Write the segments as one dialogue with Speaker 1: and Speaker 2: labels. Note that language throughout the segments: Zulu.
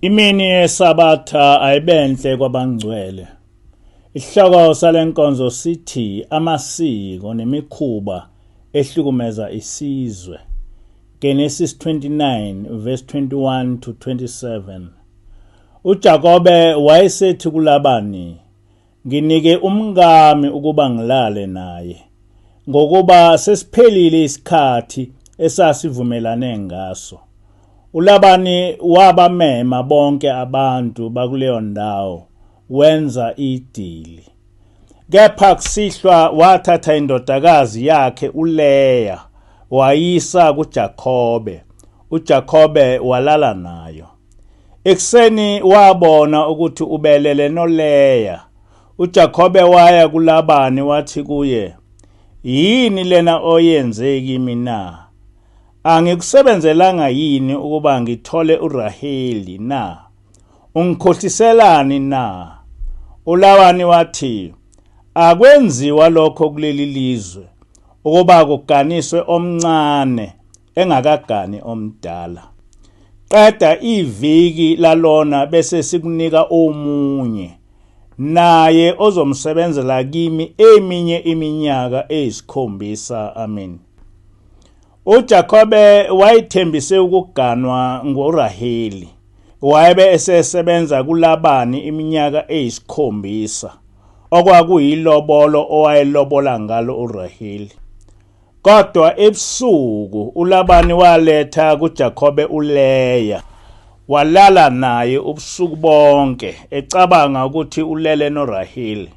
Speaker 1: Imini yeSabatha ayibenhle kwabangcwele. Isihloko salenkonzo sithi Amasiko nemikhuba ehlukumeza isizwe. Genesis 29 verse 21 to 27. uJakobe wayesethi kuLabani, "Nginike umngami ukuba ngilale naye, ngokuba sesiphelile isikhathi esasivumelane ngaso." uLabani wabamema bonke abantu bakuleyo ndawo wenza idili. Kepha kusihlwa wathatha indodakazi yakhe uLeya wayisa kuJakobe. uJakobe walala nayo. Ekuseni wabona ukuthi ubelele noLeya. uJakobe waya kuLabani wathi kuye, "Yini lena oyenze kimi na? Angikusebenzelanga yini ukuba ngithole uRaheli na? Ungikhohliselani na?" uLabani wathi, "Akwenziwa lokho kuleli lizwe, ukuba kuganiswe omncane engakagani omdala. Qeda iviki lalona bese sikunika omunye, naye ozomsebenzela kimi eminye iminyaka eyisikhombisa." Amen. uJakobe wayithembise ukuganwa ngoRaheli. Wayebe esesebenza kuLabani iminyaka eyisikhombisa, okwakuyilobolo owayelobola ngalo uRaheli. Kodwa ebusuku uLabani waletha kuJakobe uLeya, walala naye ubusuku bonke ecabanga ukuthi ulele noRaheli,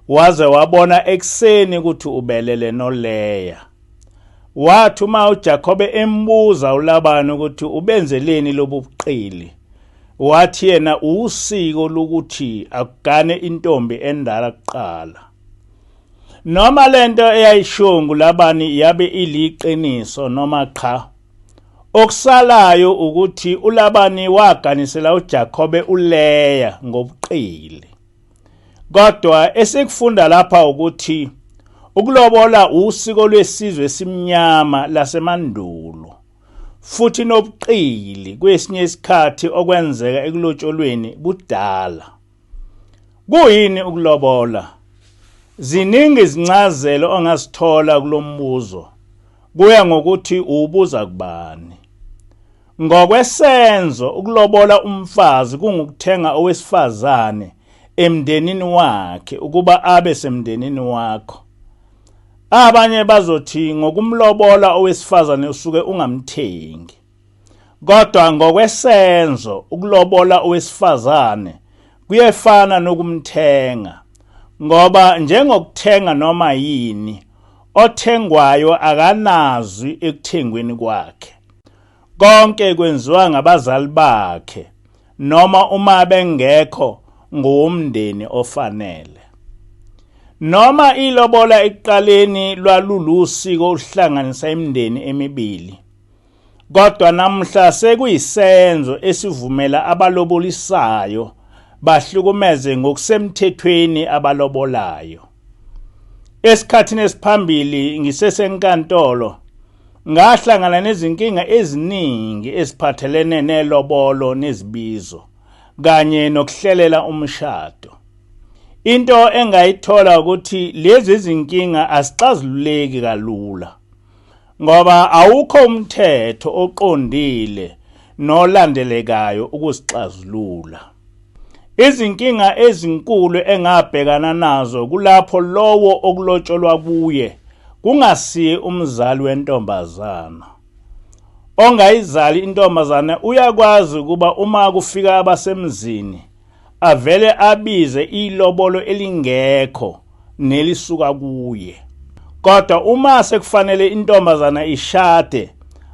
Speaker 1: waze wabona ekuseni ukuthi ubelele noLeya. Wathi uma uJakobe embuza uLabani ukuthi ubenzeleni lobu buqili, wathi yena usiko lokuthi akugane intombi endala kuqala. Noma lento eyayishongo uLabani yabe iliqiniso noma cha, okusalayo ukuthi uLabani waganisela uJakobe uLeya ngobuqili. Kodwa esikufunda lapha ukuthi ukulobola usiko lwesizwe esimnyama lasemandulo, futhi nobuqili kwesinye isikhathi okwenzeka ekulotsholweni budala. Kuyini ukulobola? Ziningi izincazelo ongazithola kulombuzo, kuya ngokuthi ubuza kubani. Ngokwesenzo ukulobola umfazi kungukuthenga owesifazane emndenini wakhe ukuba abe semndenini wakho. Abanye bazothi ngokumlobola owesifazane usuke ungamthengi. Kodwa ngokwesenzo ukulobola owesifazane kuyefana nokumthenga, ngoba njengokuthenga noma yini, othengwayo akanazwi ekuthengweni kwakhe. Konke kwenziwa ngabazali bakhe, noma uma bengekho ngowomndeni ofanele. Noma ilobola ekuqaleni lwalulusiko oluhlanganisa imindeni emibili, kodwa namhla sekuyisenzo esivumela abalobolisayo bahlukumeze ngokusemthethweni abalobolayo. Esikhathini esiphambili ngisesenkantolo ngahlangana nezinkinga eziningi eziphathelene nelobolo nezibizo kanye nokuhlelela umshado. Into engayithola ukuthi lezi zinkinga asixazululeki kalula, ngoba awukho umthetho oqondile nolandelekayo ukusixazulula. Izinkinga ezinkulu engabhekana nazo kulapho lowo okulotsholwa kuye kungasiye umzali wentombazana. Ongayizali intombazana uyakwazi ukuba uma kufika abasemzini avele abize ilobolo elingekho nelisuka kuye. Kodwa uma sekufanele intombazana ishade,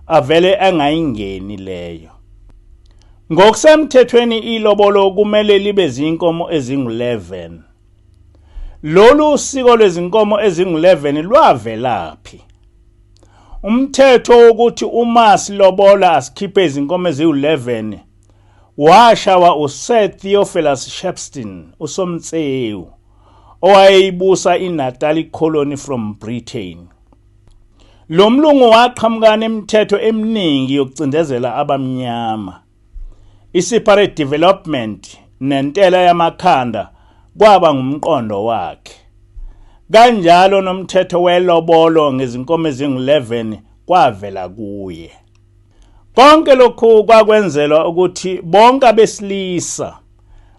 Speaker 1: avele angayingeni leyo. Ngokusemthethweni ilobolo kumele libe zinkomo ezingu-11. Lolu usiko lwezinkomo ezingu-11 lwavelaphi? Umthetho wokuthi uma silobola asikhiphe izinkomo eziwu-11 washawa uSir Theophilus Shepstone, usomtsewu, owayeyibusa iNatali colony from Britain. Lo mlungu waqhamuka nemithetho eminingi yokucindezela abamnyama. i-separate development nentela yamakhanda kwaba ngumqondo wakhe. Kanjalo nomthetho welobolo ngezinkomo ezingu-11 kwavela kuye. Konke lokhu kwakwenzelwa ukuthi bonke abesilisa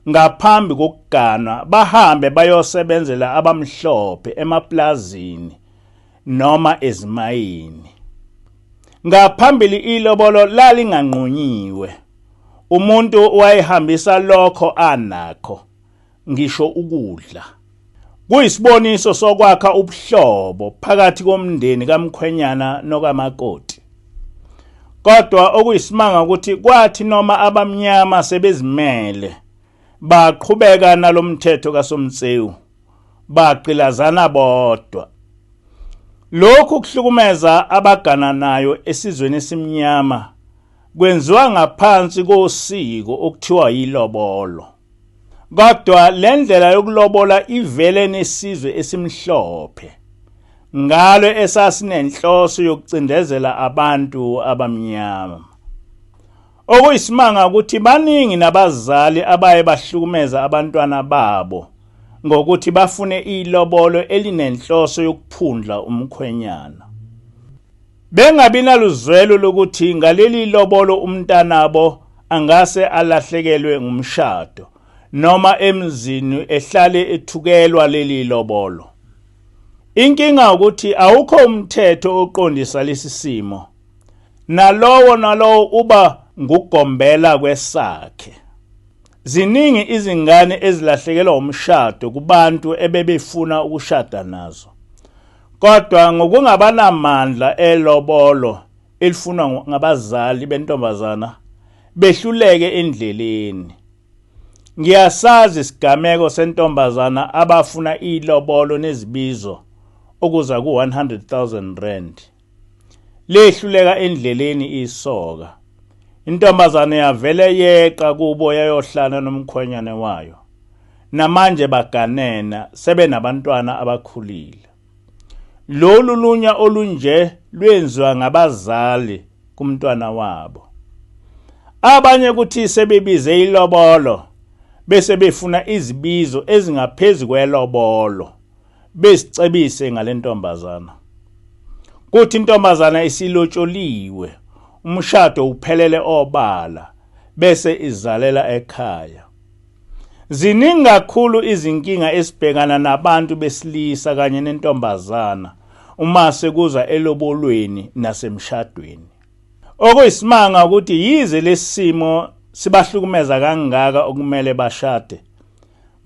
Speaker 1: ngaphambi kokuganwa bahambe bayosebenzela abamhlophe emaplazini noma ezimayini. Ngaphambili ilobolo lalinganqunyiwe. Umuntu wayehambisa lokho anakho, ngisho ukudla. Kuyisiboniso sokwakha ubuhlobo phakathi komndeni kaMkhwenyana nokamakoti. Kodwa okuyisimanga ukuthi kwathi noma abamnyama sebezimele baqhubeka nalomthetho kaSomtsewu, baqilazana bodwa. Lokhu kuhlukumeza abagananayo esizweni esimnyama kwenziwa ngaphansi kosiko okuthiwa yilobolo. Kodwa le ndlela yokulobola ivele nesizwe esimhlophe, ngalo esasinenhloso yokucindezela abantu abamnyama. Okuyisimanga ukuthi baningi nabazali abaye bahlukumeza abantwana babo ngokuthi bafune ilobolo elinenhloso yokuphundla umkhwenyana. Bengabi naluzwelo lokuthi ngaleli lobolo umntanabo angase alahlekelwe ngumshado noma emzini ehlale ethukelwa leli lobolo. Inkinga ukuthi awukho umthetho oqondisa lesi simo. Nalowo uba ngugombela kwesakhe. Ziningi izingane ezilahlekelwa umshado kubantu ebebefuna ukushada nazo. Kodwa ngokungabanamandla elobolo elifunwa ngabazali bentombazana behluleke endleleni. Ngiyasazi isigameko sentombazana abafuna ilobolo nezibizo okuza ku-100,000 lehluleka endleleni isoka. Intombazane yavele yeqa kubo yayohlala nomkhwenyane wayo. Namanje baganena sebenabantwana abakhulile. Lolu lunya olunje lwenziwa ngabazali kumntwana wabo. Abanye kuthi sebebize ilobolo bese befuna izibizo ezingaphezulu kwelobolo besicebise ngalentombazana. Kuthi intombazana isilotsholiwe, umshado uphelele obala bese izalela ekhaya. Ziningi kakhulu izinkinga esibhekana nabantu besilisa kanye nentombazana uma sekuza elobolweni nasemshadweni. Okuyisimanga ukuthi yize lesimo sibahlukumeza kangaka okumele bashade.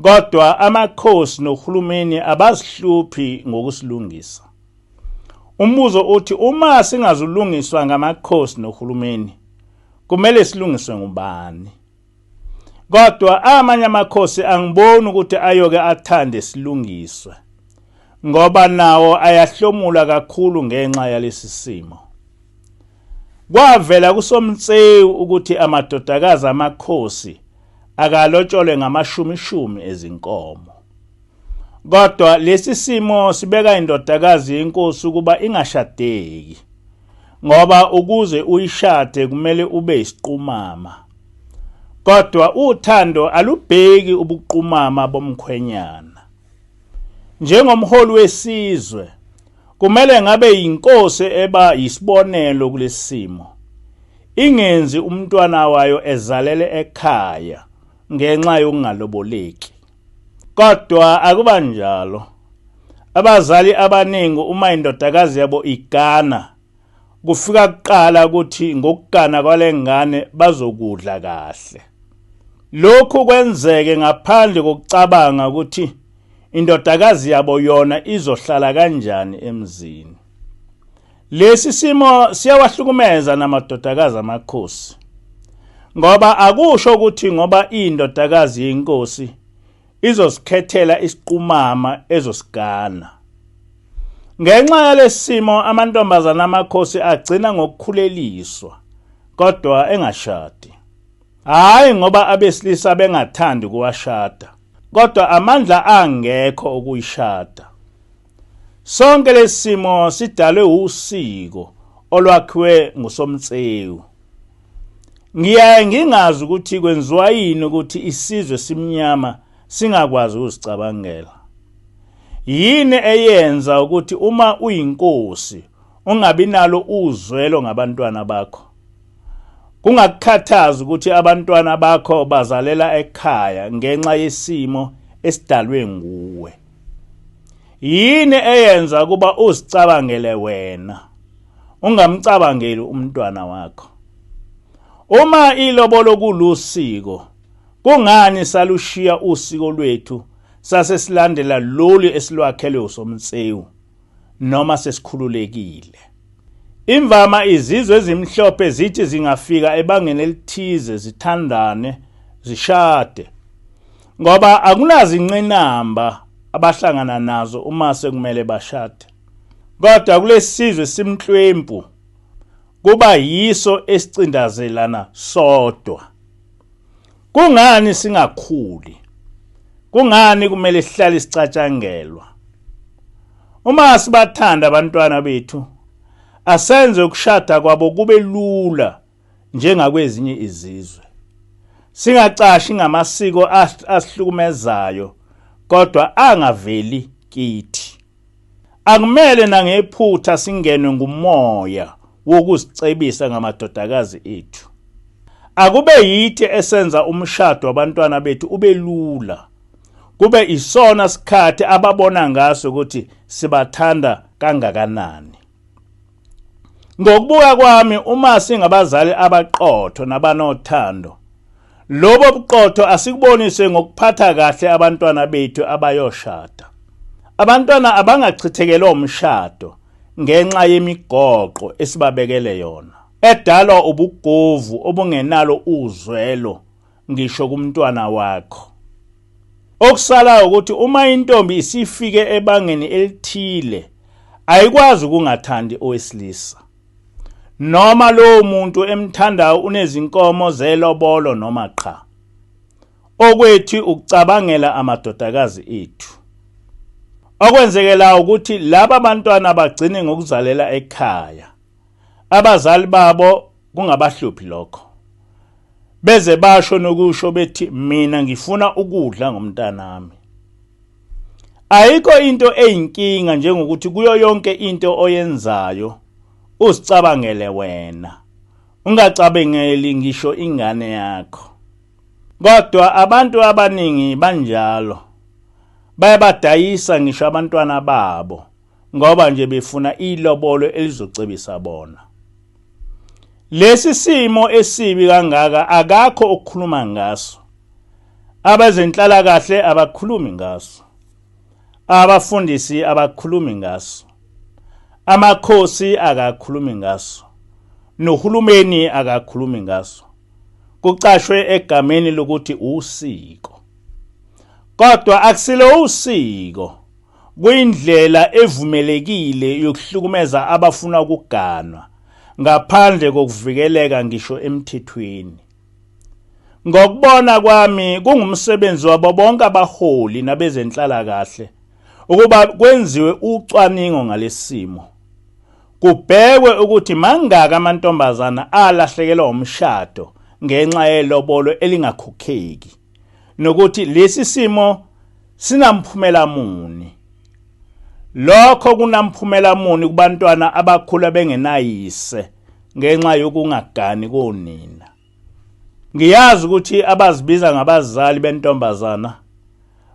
Speaker 1: Kodwa amakhosi nohulumeni abazihluphi ngokusilungisa. Umbuzo uthi uma singazulungiswa ngamakhosi nohulumeni, kumele silungiswe ngubani? Kodwa amanye amakhosi angiboni ukuthi ayoke athande silungiswe, ngoba nawo ayahlomula kakhulu ngenxa yalesi simo. Kwavela kuSomtsewu ukuthi amadodakazi amakhosi akalotshole ngamashumi ezinkomo. Kodwa lesi simo sibeka indodakazi yenkosi ukuba ingashadeki, ngoba ukuze uyishade kumele ube isiqumama. Kodwa uthando alubheki ubuqumama bomkhwenyana. Njengomholi wesizwe, kumele ngabe yinkosi eba yisibonelo kulesimo. Ingenzi umntwana wayo ezalele ekhaya ngenxa yokungaloboleki. Kodwa akuba njalo. Abazali abaningi uma indodakazi yabo igana, kufika kuqala ukuthi ngokugana kwale ngane bazokudla kahle. Lokhu kwenzeke ngaphandle kokucabanga ukuthi indodakazi yabo yona izohlala kanjani emzini. Lesi simo siyawahlukumeza namadodakazi amakhosi, ngoba akusho ukuthi ngoba indodakazi yenkosi izosikhethela isiqumama ezosigana. Ngenxa yalesi simo amantombazana amakhosi agcina ngokukhuleliswa kodwa engashadi. Hayi ngoba abesilisa bengathandi kuwashada, kodwa amandla angekho ukuyishada. Sonke lesimo sidalwe usiko olwakhiwe nguSomtsewu. Ngiyaye ngingazi ukuthi kwenziwa yini ukuthi isizwe simnyama singakwazi ukuzicabangela. Yini eyenza ukuthi uma uyinkosi ungabi nalo uzwelo ngabantwana bakho? Kungakukhathazi ukuthi abantwana bakho bazalela ekhaya ngenxa yesimo esidalwe nguwe. Yini eyenza kuba uzicabangele wena ungamcabangeli umntwana wakho? Uma ilobolo kulusiko, kungani salushiya usiko lwethu sase silandela lolu esilwakhelwe usomtsewu noma sesikhululekile? Imvama izizwe ezimhlophe zithi zingafika ebangeni elithize zithandane zishade ngoba akunazi inqinamba abahlangana nazo uma sekumele bashade. Kodwa kulesizwe simhlwempu kuba yiso esicindazelana sodwa. Kungani singakhuli? Kungani kumele sihlale sicatshangelwa? Uma sibathanda abantwana bethu, asenze ukushada kwabo kube lula njengakwezinye izizwe. Singacashi ngamasiko asihlukumezayo kodwa angaveli kithi. Akumele nangephutha singenwe ngumoya wokuzicebisa ngamadodakazi ethu. Akube yithi esenza umshado wabantwana bethu ube lula. Kube isona sikhathi ababona ngaso ukuthi sibathanda kangakanani. Ngokubuka kwami, uma singabazali abaqotho nabanothando, lobo buqotho asikubonise ngokuphatha kahle abantwana bethu abayoshada. Abantwana abangachithekelwa umshado ngenxa yemigoqo esibabekele yona, edalwa ubugovu obungenalo uzwelo ngisho kumntwana wakho. Okusalayo ukuthi uma intombi isifike ebangeni elithile, ayikwazi ukungathandi owesilisa. Noma lo muntu emthandayo unezinkomo zelobolo noma qha. Okwethi ukucabangela amadodakazi ethu. Okwenzekela ukuthi laba bantwana bagcine ngokuzalela ekhaya. Abazali babo kungabahluphi lokho. Beze basho nokusho bethi mina ngifuna ukudla ngomntanami. Ayikho into eyinkinga njengokuthi kuyo yonke into oyenzayo uzicabangele wena. Ungacabangeli ngisho ingane yakho. Kodwa abantu abaningi banjalo. Bayabadayisa ngisho abantwana babo ngoba nje befuna ilobolo elizocebisa bona. Lesi simo esibi kangaka akakho okukhuluma ngaso. Abezenhlala kahle abakhulumi ngaso. Abafundisi abakhulumi ngaso. Amakhosi akakhulumi ngaso. Nohulumeni akakhulumi ngaso. Kucashwe egameni lokuthi usiko. Kodwa akusilo usiko. Kuyindlela evumelekile yokuhlukumeza abafuna ukuganwa ngaphandle kokuvikeleka ngisho emthethweni. Ngokubona kwami kungumsebenzi wabo bonke abaholi nabezenhlala kahle ukuba kwenziwe ucwaningo ngalesimo. Kubhekwe ukuthi mangaka amantombazana alahlekelwa umshado ngenxa yelobolo elingakhokheki, nokuthi lesi simo sinamphumela muni. Lokho kunamphumela muni kubantwana abakhula bengenayise ngenxa yokungagani konina. Ngiyazi ukuthi abazibiza ngabazali bentombazana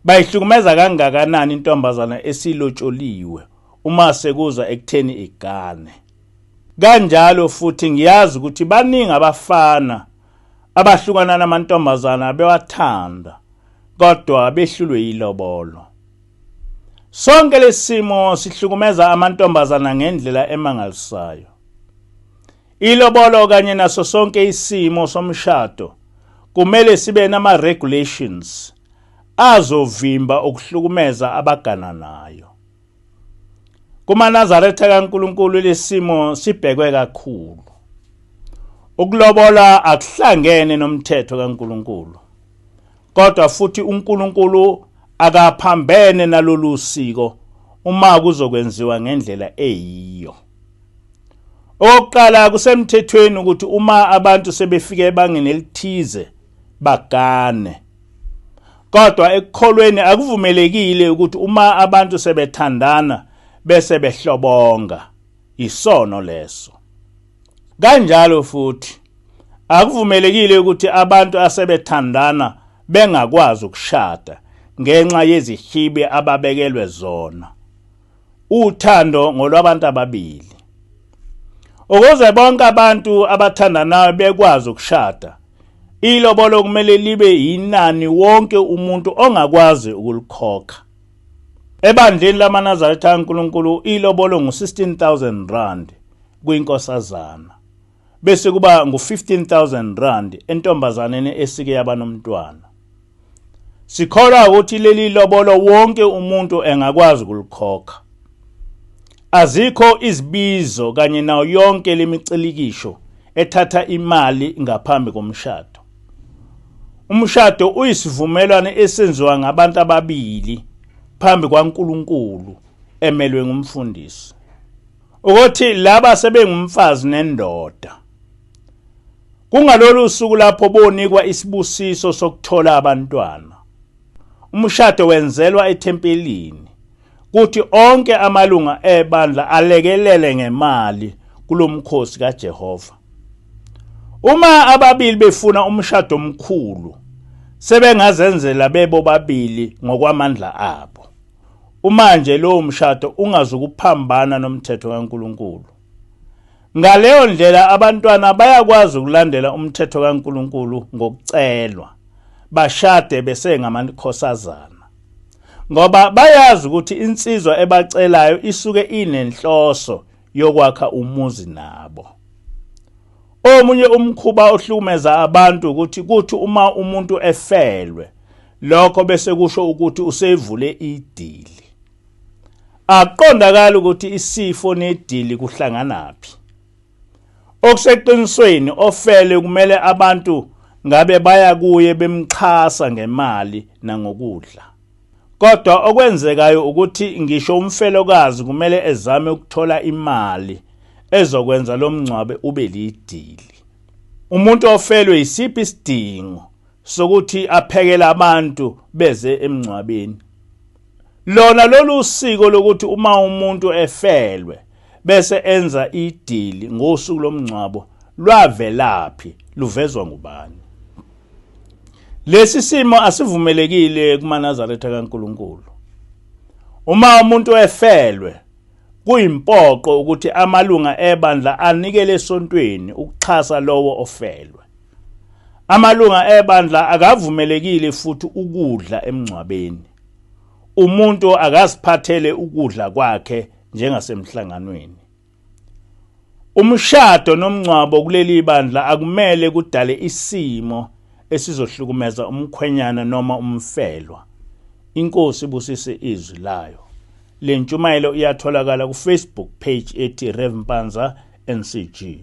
Speaker 1: bayihlukumeza kangakanani intombazana esilotsholiwe uma sekuza ekutheni igane. Kanjalo futhi ngiyazi ukuthi baningi abafana abahlukana namantombazana bewathanda kodwa behlulwe yilobolo. Sonke lesimo sihlukumeza amantombazana ngendlela emangalisayo. Ilobolo kanye naso sonke isimo somshado kumele sibe nama regulations azovimba ukuhlukumeza abagana nayo. KumaNazaretha kaNkulunkulu lesimo sibhekwe kakhulu. Ukulobola akuhlangene nomthetho kaNkulunkulu. Kodwa futhi uNkulunkulu akaphambene nalolu siko uma kuzokwenziwa ngendlela eyiyo. Oqala kusemthethweni ukuthi uma abantu sebefike ebangeni elithize bagane. Kodwa ekukholweni akuvumelekile ukuthi uma abantu sebethandana bese behlobonga. Isono leso. Kanjalo futhi akuvumelekile ukuthi abantu asebethandana bengakwazi ukushada ngenxa yezihibe ababekelwe zona. Uthando ngolwabantu ababili. Ukuze bonke abantu abathandanayo bekwazi ukushada, ilobolo kumele libe yinani wonke umuntu ongakwazi ukulikhokha. Ebandleni lamaNazaretha kaNkulunkulu ilobolo ngu16,000 rand kwinkosazana. Bese kuba ngu15,000 rand entombazaneni esike yaba nomntwana. Sikholwa ukuthi leli lobolo wonke umuntu engakwazi ukulikhokha. Azikho izibizo kanye nayo yonke lemicilikisho ethatha imali ngaphambi komshado. Umshado uyisivumelwano esenziwa ngabantu ababili phambi kwaNkulunkulu emelwe ngumfundisi. Ukuthi laba sebengumfazi nendoda. Kungalolu suku lapho bonikwa isibusiso sokuthola abantwana. Umshado wenzelwa ethempelini. Kuthi onke amalunga ebandla alekelele ngemali kulomkhosi kaJehova. Uma ababili befuna umshado omkhulu, sebengazenzela bebo babili ngokwamandla abo. Manje lo mshado ungazukuphambana nomthetho kaNkulunkulu. Ngaleyo ndlela abantwana bayakwazi ukulandela umthetho kaNkulunkulu ngokucelwa, bashade besengamakhosazana. Ngoba bayazi ukuthi insizwa ebacelayo isuke inenhloso yokwakha umuzi nabo. Omunye umkhuba ohlukumeza abantu kuthi uma umuntu efelwe, lokho bese kusho ukuthi usevule idili. Aqondakala ukuthi isifo nedili kuhlanganaphi. Okuseqinisweni ofele kumele abantu ngabe baya kuye bemxhasa ngemali nangokudla. Kodwa okwenzekayo ukuthi ngisho umfelokazi kumele ezame ukuthola imali ezokwenza lo mngcwabe ube lidili. Umuntu ofelwe isiphi isidingo sokuthi aphekele abantu beze emngcwabeni. Lona lolu siko lokuthi uma umuntu efelwe bese enza idili ngosuku lomngcwabo lwavelaphi, luvezwa ngubani? Lesi simo asivumelekile kumaNazaretha kaNkulunkulu. Uma umuntu efelwe, kuyimpoqo ukuthi amalunga ebandla anikele esontweni ukuxhasa lowo ofelwe. Amalunga ebandla akavumelekile futhi ukudla emngcwabeni. Umuntu akaziphathele ukudla kwakhe njengasemhlanganweni. Umshado nomngcwabo kuleli bandla akumele kudale isimo esizohlukumeza umkhwenyana noma umfelwa. Inkosi ibusise izwi layo. Le ntshumayelo iyatholakala ku Facebook page ethi Rev Mpanza NCG.